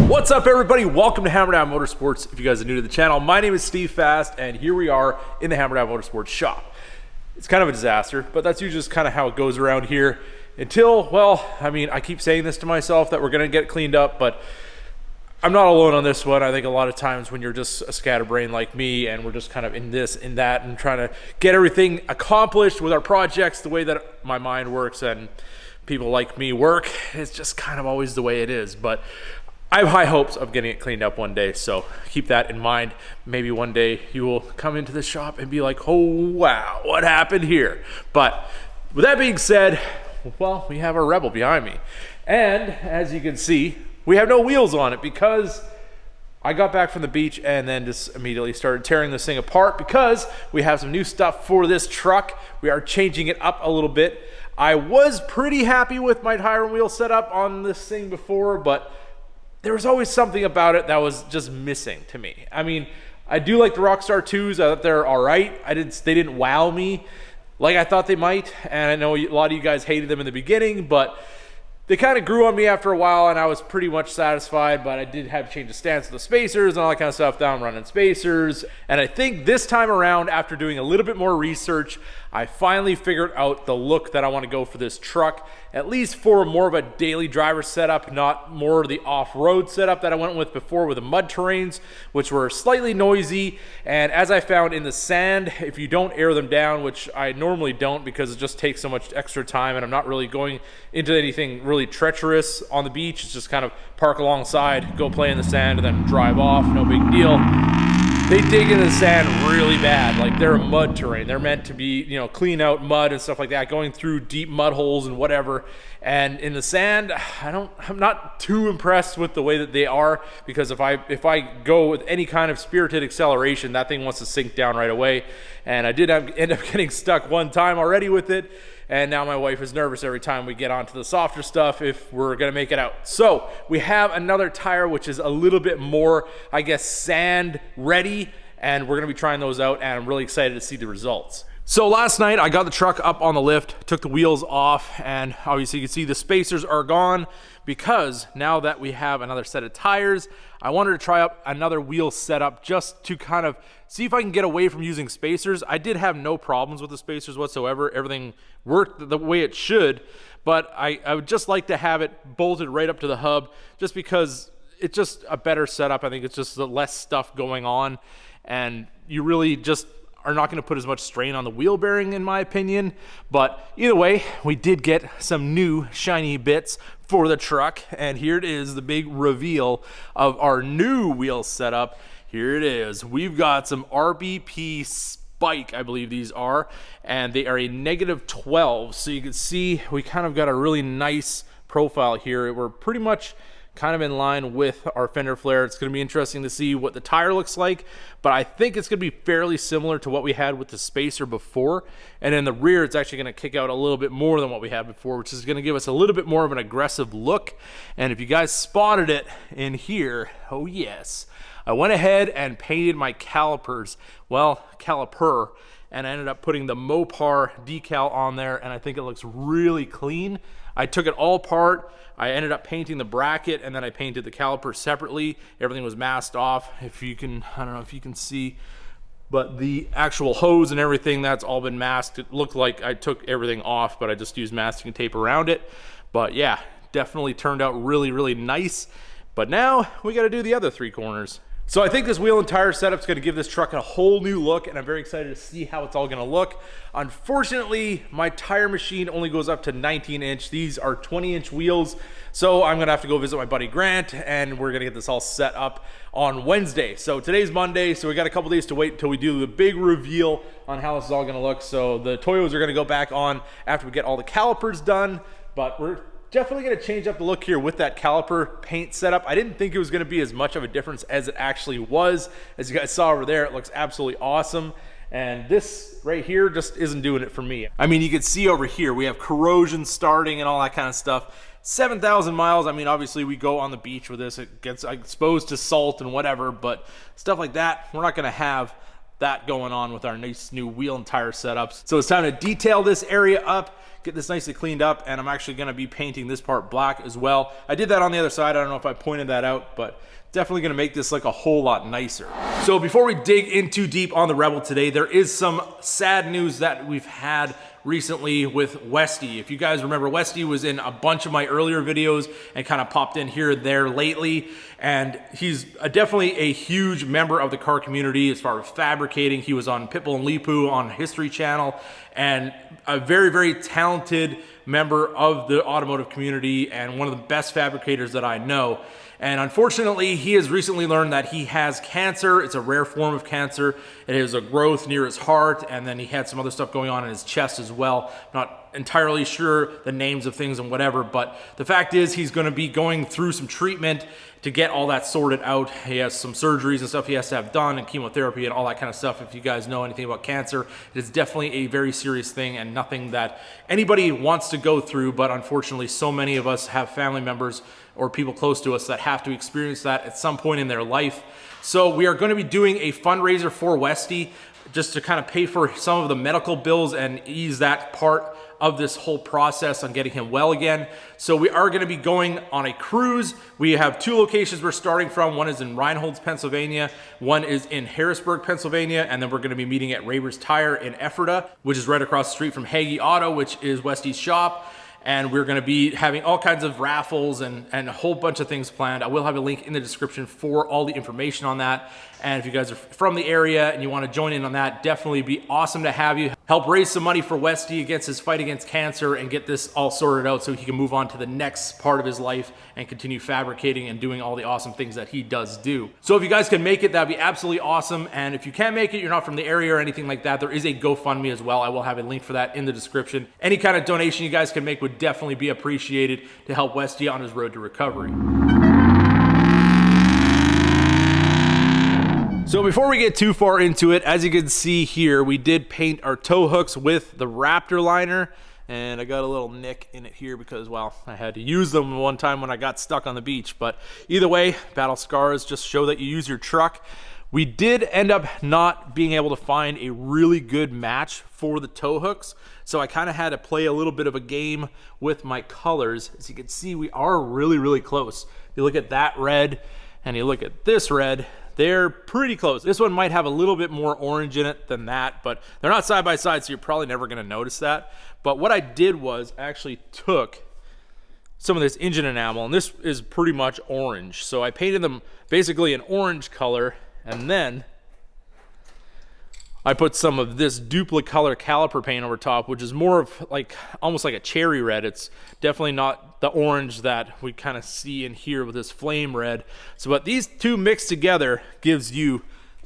What's up, everybody? Welcome to Hammerdown Motorsports. If you guys are new to the channel, my name is Steve Fast, and here we are in the Hammerdown Motorsports shop. It's kind of a disaster, but that's usually just kind of how it goes around here until, well, I mean, I keep saying this to myself that we're going to get cleaned up, but I'm not alone on this one. I think a lot of times when you're just a scatterbrain like me and we're just kind of in this, in that, and trying to get everything accomplished with our projects the way that my mind works and people like me work, it's just kind of always the way it is. But I have high hopes of getting it cleaned up one day, so keep that in mind. Maybe one day you will come into the shop and be like, oh wow, what happened here? But with that being said, well, we have our Rebel behind me. And as you can see, we have no wheels on it because I got back from the beach and then just immediately started tearing this thing apart because we have some new stuff for this truck. We are changing it up a little bit. I was pretty happy with my tire and wheel setup on this thing before, but there was always something about it that was just missing to me. I mean, I do like the Rockstar 2s. I thought they're all right. They didn't wow me like I thought they might. And I know a lot of you guys hated them in the beginning, but they kind of grew on me after a while, and I was pretty much satisfied, but I did have to change the stance of the spacers and all that kind of stuff. Now I'm running spacers. And I think this time around, after doing a little bit more research, I finally figured out the look that I want to go for this truck, at least for more of a daily driver setup, not more of the off-road setup that I went with before with the mud terrains, which were slightly noisy. And as I found in the sand, if you don't air them down, which I normally don't because it just takes so much extra time and I'm not really going into anything really treacherous on the beach, it's just kind of park alongside, go play in the sand, and then drive off, no big deal. They dig into the sand really bad. Like, they're a mud terrain. They're meant to be, you know, clean out mud and stuff like that, going through deep mud holes and whatever. And in the sand, I'm not too impressed with the way that they are, because if I go with any kind of spirited acceleration, that thing wants to sink down right away. And I did end up getting stuck one time already with it. And now my wife is nervous every time we get onto the softer stuff if we're gonna make it out. So we have another tire which is a little bit more, I guess, sand ready, and we're gonna be trying those out, and I'm really excited to see the results. So last night I got the truck up on the lift, took the wheels off, and obviously you can see the spacers are gone because now that we have another set of tires, I wanted to try up another wheel setup just to kind of see if I can get away from using spacers. I did have no problems with the spacers whatsoever. Everything worked the way it should, but I would just like to have it bolted right up to the hub just because it's just a better setup. I think it's just less stuff going on, and you really just are not going to put as much strain on the wheel bearing, in my opinion. But either way, we did get some new shiny bits for the truck, and here it is, the big reveal of our new wheel setup. Here it is. We've got some RBP Spike, I believe these are, and they are a -12. So you can see we kind of got a really nice profile here. We're pretty much kind of in line with our fender flare. It's going to be interesting to see what the tire looks like, but I think it's going to be fairly similar to what we had with the spacer before. And in the rear, it's actually going to kick out a little bit more than what we had before, which is going to give us a little bit more of an aggressive look. And if you guys spotted it in here, oh yes, I went ahead and painted my calipers, well, caliper, and I ended up putting the Mopar decal on there, and I think it looks really clean. I took it all apart. I ended up painting the bracket, and then I painted the caliper separately. Everything was masked off. If you can, I don't know if you can see, but the actual hose and everything, that's all been masked. It looked like I took everything off, but I just used masking tape around it. But yeah, definitely turned out really, really nice. But now we got to do the other three corners. So I think this wheel and tire setup is going to give this truck a whole new look, and I'm very excited to see how it's all going to look. Unfortunately, my tire machine only goes up to 19-inch. These are 20-inch wheels, so I'm going to have to go visit my buddy Grant, and we're going to get this all set up on Wednesday. So today's Monday, so we got a couple days to wait until we do the big reveal on how this is all going to look. So the Toyos are going to go back on after we get all the calipers done, but we're definitely going to change up the look here with that caliper paint setup. I didn't think it was going to be as much of a difference as it actually was. As you guys saw over there, it looks absolutely awesome. And this right here just isn't doing it for me. I mean, you can see over here, we have corrosion starting and all that kind of stuff. 7,000 miles. I mean, obviously we go on the beach with this. It gets exposed to salt and whatever, but stuff like that, we're not going to have that going on with our nice new wheel and tire setups. So it's time to detail this area up, get this nicely cleaned up, and I'm actually gonna be painting this part black as well. I did that on the other side. I don't know if I pointed that out, but definitely gonna make this like a whole lot nicer. So before we dig in too deep on the Rebel today, there is some sad news that we've had recently with Westy. If you guys remember, Westy was in a bunch of my earlier videos and kind of popped in here and there lately, and he's definitely a huge member of the car community as far as fabricating. He was on Pitbull and Lipu on History Channel, and a very, very talented member of the automotive community and one of the best fabricators that I know. And unfortunately, he has recently learned that he has cancer. It's a rare form of cancer. It is a growth near his heart, and then he had some other stuff going on in his chest as well. Not entirely sure the names of things and whatever, but the fact is he's going to be going through some treatment to get all that sorted out. He has some surgeries and stuff he has to have done, and chemotherapy and all that kind of stuff. If you guys know anything about cancer, it is definitely a very serious thing and nothing that anybody wants to go through, but unfortunately so many of us have family members or people close to us that have to experience that at some point in their life. So we are going to be doing a fundraiser for Westy just to kind of pay for some of the medical bills and ease that part of this whole process on getting him well again. So we are going to be going on a cruise. We have two locations we're starting from. One is in Reinholds, Pennsylvania. One is in Harrisburg, Pennsylvania. And then we're going to be meeting at Raber's Tire in Ephrata, which is right across the street from Hagee Auto, which is Westy's shop. And we're going to be having all kinds of raffles and a whole bunch of things planned. I will have a link in the description for all the information on that. And if you guys are from the area and you want to join in on that, definitely be awesome to have you. Help raise some money for Westy against his fight against cancer and get this all sorted out so he can move on to the next part of his life and continue fabricating and doing all the awesome things that he does do. So if you guys can make it, that'd be absolutely awesome. And if you can't make it, you're not from the area or anything like that, there is a GoFundMe as well. I will have a link for that in the description. Any kind of donation you guys can make would definitely be appreciated to help Westy on his road to recovery. So before we get too far into it, as you can see here, we did paint our tow hooks with the Raptor liner, and I got a little nick in it here because, well, I had to use them one time when I got stuck on the beach. But either way, battle scars just show that you use your truck. We did end up not being able to find a really good match for the tow hooks, so I kind of had to play a little bit of a game with my colors. As you can see, we are really, really close. If you look at that red and you look at this red, they're pretty close. This one might have a little bit more orange in it than that, but they're not side by side, so you're probably never gonna notice that. But what I did was actually took some of this engine enamel, and this is pretty much orange. So I painted them basically an orange color, and then I put some of this Duplicolor caliper paint over top, which is more of like almost like a cherry red. It's definitely not the orange that we kind of see in here with this flame red. So but these two mixed together gives you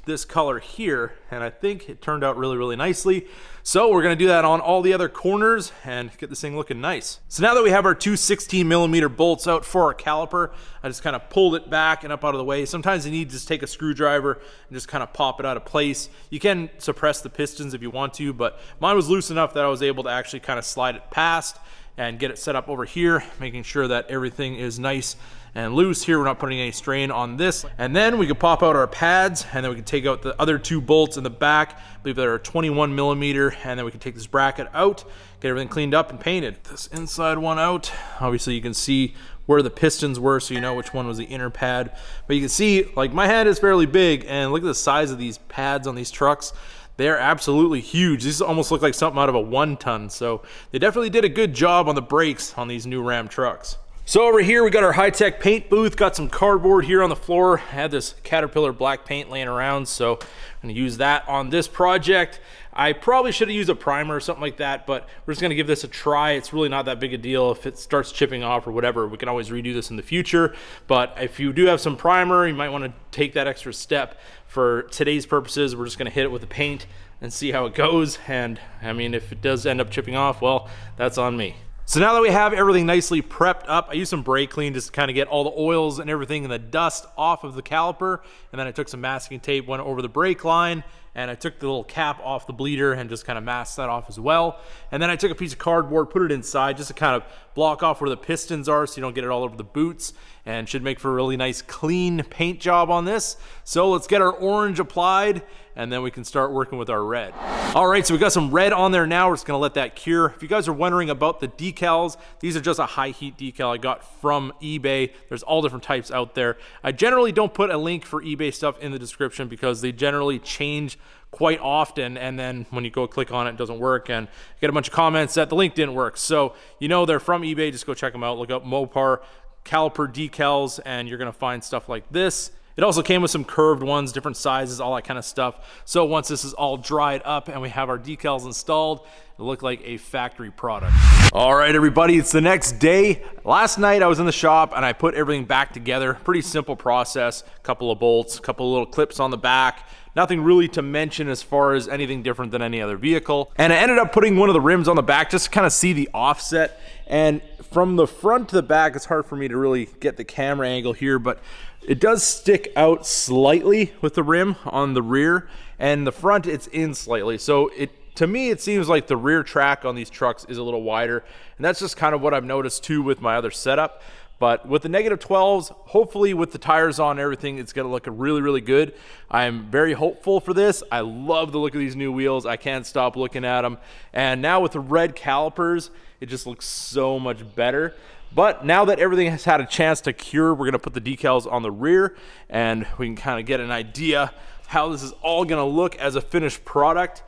this color here, and I think it turned out really, really nicely. So we're gonna do that on all the other corners and get this thing looking nice. So now that we have our two 16mm bolts out for our caliper, I just kind of pulled it back and up out of the way. Sometimes you need to just take a screwdriver and just kind of pop it out of place. You can suppress the pistons if you want to, but mine was loose enough that I was able to actually kind of slide it past and get it set up over here, making sure that everything is nice and loose here. We're not putting any strain on this. And then we can pop out our pads, and then we can take out the other two bolts in the back. I believe they're 21mm, and then we can take this bracket out, get everything cleaned up and painted. This inside one out. Obviously you can see where the pistons were, so you know which one was the inner pad. But you can see, like, my head is fairly big, and look at the size of these pads on these trucks. They're absolutely huge. These almost look like something out of a 1-ton. So they definitely did a good job on the brakes on these new Ram trucks. So over here we got our high-tech paint booth, got some cardboard here on the floor. I had this Caterpillar black paint laying around, so I'm gonna use that on this project. I probably should have used a primer or something like that, but we're just gonna give this a try. It's really not that big a deal. If it starts chipping off or whatever, we can always redo this in the future. But if you do have some primer, you might wanna take that extra step. For today's purposes, we're just gonna hit it with the paint and see how it goes. And I mean, if it does end up chipping off, well, that's on me. So now that we have everything nicely prepped up, I used some brake clean just to kind of get all the oils and everything and the dust off of the caliper. And then I took some masking tape, went over the brake line, and I took the little cap off the bleeder and just kind of masked that off as well. And then I took a piece of cardboard, put it inside just to kind of block off where the pistons are so you don't get it all over the boots, and should make for a really nice clean paint job on this. So let's get our orange applied, and then we can start working with our red. All right, so we got some red on there now. We're just gonna let that cure. If you guys are wondering about the decals, these are just a high heat decal I got from eBay. There's all different types out there. I generally don't put a link for eBay stuff in the description because they generally change quite often, and then when you go click on it, it doesn't work, and you get a bunch of comments that the link didn't work. So you know they're from eBay, just go check them out. Look up Mopar Caliper decals, and you're gonna find stuff like this. It also came with some curved ones, different sizes, all that kind of stuff. So once this is all dried up and we have our decals installed, it'll look like a factory product. All right, everybody, it's the next day. Last night I was in the shop and I put everything back together. Pretty simple process, couple of bolts, couple of little clips on the back. Nothing really to mention as far as anything different than any other vehicle. And I ended up putting one of the rims on the back just to kind of see the offset. And from the front to the back, it's hard for me to really get the camera angle here, but it does stick out slightly with the rim on the rear, and the front it's in slightly. So to me, it seems like the rear track on these trucks is a little wider, and that's just kind of what I've noticed too with my other setup. But with the -12s, hopefully with the tires on and everything, it's gonna look really, really good. I'm very hopeful for this. I love the look of these new wheels. I can't stop looking at them. And now with the red calipers, it just looks so much better. But now that everything has had a chance to cure, we're gonna put the decals on the rear, and we can kind of get an idea how this is all gonna look as a finished product.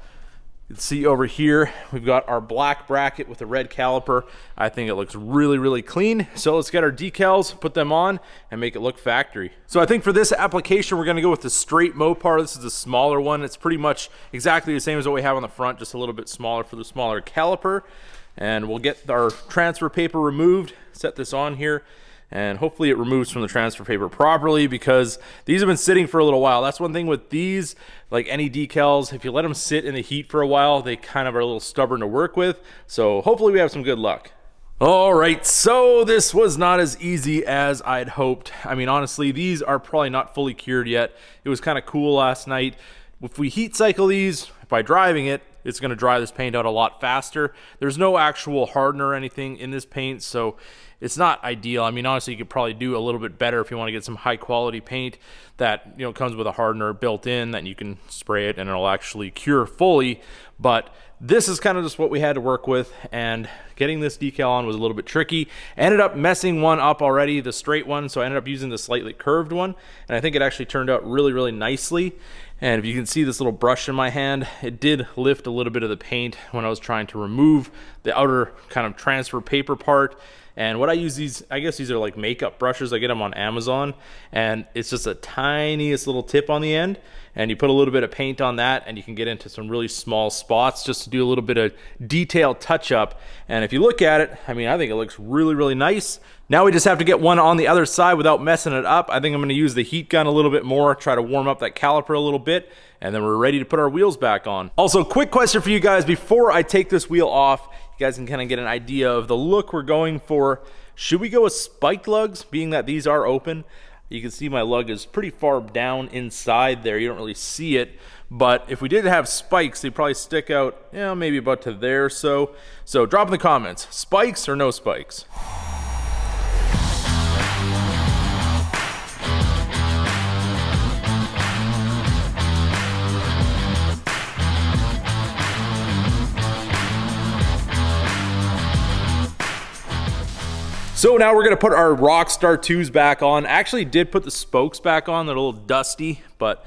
You can see over here, we've got our black bracket with the red caliper. I think it looks really, really clean. So let's get our decals, put them on, and make it look factory. So I think for this application, we're gonna go with the straight Mopar. This is the smaller one. It's pretty much exactly the same as what we have on the front, just a little bit smaller for the smaller caliper. And we'll get our transfer paper removed, set this on here, and hopefully it removes from the transfer paper properly because these have been sitting for a little while. That's one thing with these, like any decals, if you let them sit in the heat for a while, they kind of are a little stubborn to work with. So hopefully we have some good luck. All right, so this was not as easy as I'd hoped. I mean, honestly, these are probably not fully cured yet. It was kind of cool last night. If we heat cycle these by driving it, it's going to dry this paint out a lot faster. There's no actual hardener or anything in this paint, so it's not ideal. I mean, honestly, you could probably do a little bit better if you want to get some high quality paint that, you know, comes with a hardener built in that you can spray it and it'll actually cure fully. But this is kind of just what we had to work with, and getting this decal on was a little bit tricky. I ended up messing one up already, the straight one, so I ended up using the slightly curved one, and I think it actually turned out really, really nicely. And if you can see this little brush in my hand, it did lift a little bit of the paint when I was trying to remove the outer kind of transfer paper part. And what I use these, I guess these are like makeup brushes. I get them on Amazon, and it's just a tiniest little tip on the end, and you put a little bit of paint on that and you can get into some really small spots just to do a little bit of detail touch up. And if you look at it, I mean, I think it looks really, really nice. Now we just have to get one on the other side without messing it up. I think I'm going to use the heat gun a little bit more, try to warm up that caliper a little bit, and then we're ready to put our wheels back on. Also, quick question for you guys before I take this wheel off. You guys can kind of get an idea of the look we're going for. Should we go with spiked lugs, being that these are open? You can see my lug is pretty far down inside there. You don't really see it. But if we did have spikes, they'd probably stick out, you know, maybe about to there or so. So drop in the comments, spikes or no spikes? So now we're gonna put our Rockstar 2s back on. I actually did put the spokes back on. They're a little dusty, but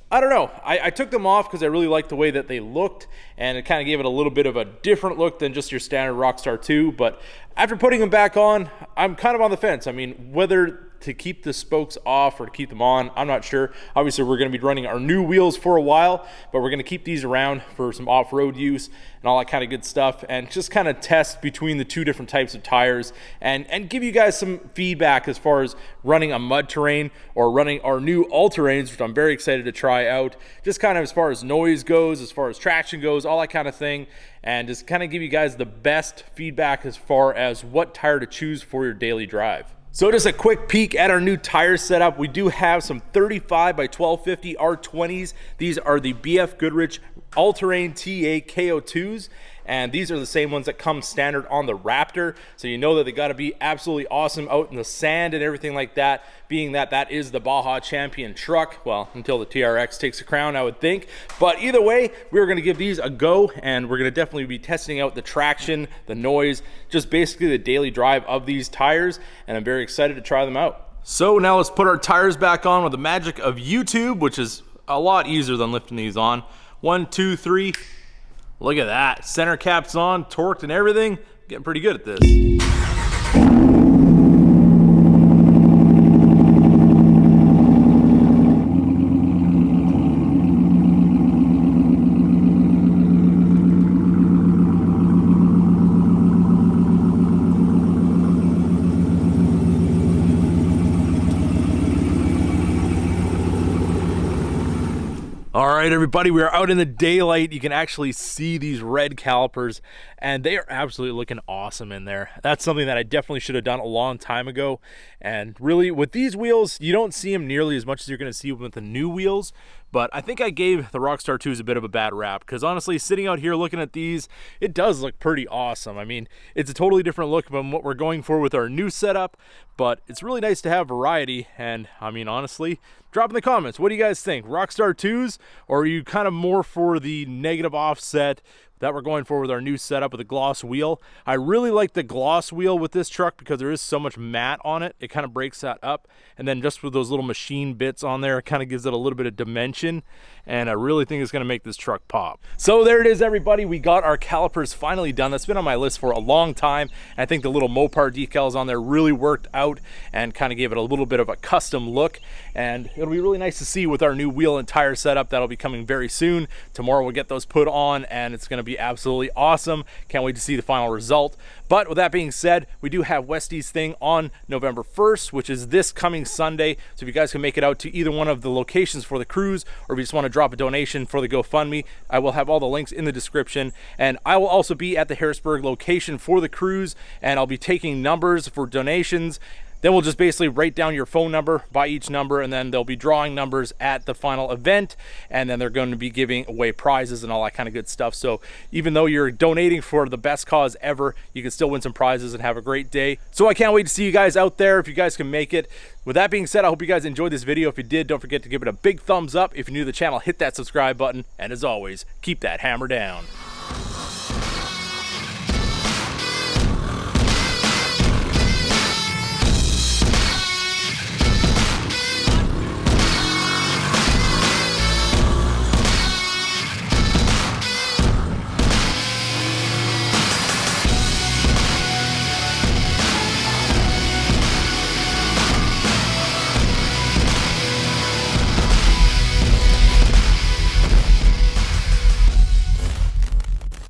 I don't know. I took them off because I really liked the way that they looked, and it kind of gave it a little bit of a different look than just your standard Rockstar 2. But after putting them back on, I'm kind of on the fence. I mean, whether to keep the spokes off or to keep them on, I'm not sure. Obviously, we're going to be running our new wheels for a while, but we're going to keep these around for some off-road use and all that kind of good stuff, and just kind of test between the two different types of tires and give you guys some feedback as far as running a mud terrain or running our new all-terrains, which I'm very excited to try out, just kind of as far as noise goes, as far as traction goes, all that kind of thing, and just kind of give you guys the best feedback as far as what tire to choose for your daily drive. So just a quick peek at our new tire setup. We do have some 35 by 1250 R20s. These are the BF Goodrich All-Terrain TA KO2s. and these are the same ones that come standard on the Raptor, so you know that they got to be absolutely awesome out in the sand and everything like that, being that that is the Baja Champion truck. Well, until the TRX takes the crown, I would think. But either way, we're going to give these a go, and we're going to definitely be testing out the traction, the noise, just basically the daily drive of these tires, and I'm very excited to try them out. So now let's put our tires back on with the magic of YouTube, which is a lot easier than lifting these on. 1, 2, 3. Look at that. Center caps on, torqued and everything. Getting pretty good at this. All right, everybody, we are out in the daylight. You can actually see these red calipers, and they are absolutely looking awesome in there. That's something that I definitely should have done a long time ago. And really, with these wheels, you don't see them nearly as much as you're going to see with the new wheels. But I think I gave the Rockstar 2s a bit of a bad rap, because honestly, sitting out here looking at these, it does look pretty awesome. I mean, it's a totally different look than what we're going for with our new setup, but it's really nice to have variety. And I mean, honestly, drop in the comments, what do you guys think? Rockstar 2s, or are you kind of more for the negative offset that we're going for with our new setup with a gloss wheel? I really like the gloss wheel with this truck because there is so much matte on it. It kind of breaks that up, and then just with those little machine bits on there, it kind of gives it a little bit of dimension, and I really think it's going to make this truck pop. So there it is, everybody. We got our calipers finally done. That's been on my list for a long time. I think the little Mopar decals on there really worked out and kind of gave it a little bit of a custom look, and it'll be really nice to see with our new wheel and tire setup that'll be coming very soon. Tomorrow we'll get those put on, and it's going to be absolutely awesome. Can't wait to see the final result. But with that being said, we do have Westy's thing on November 1st, which is this coming Sunday. So if you guys can make it out to either one of the locations for the cruise, or if you just want to drop a donation for the GoFundMe, I will have all the links in the description. And I will also be at the Harrisburg location for the cruise, and I'll be taking numbers for donations. Then we'll just basically write down your phone number by each number, and then they'll be drawing numbers at the final event, and then they're going to be giving away prizes and all that kind of good stuff. So even though you're donating for the best cause ever, you can still win some prizes and have a great day. So I can't wait to see you guys out there if you guys can make it. With that being said, I hope you guys enjoyed this video. If you did, don't forget to give it a big thumbs up. If you're new to the channel, hit that subscribe button, and as always, keep that hammer down.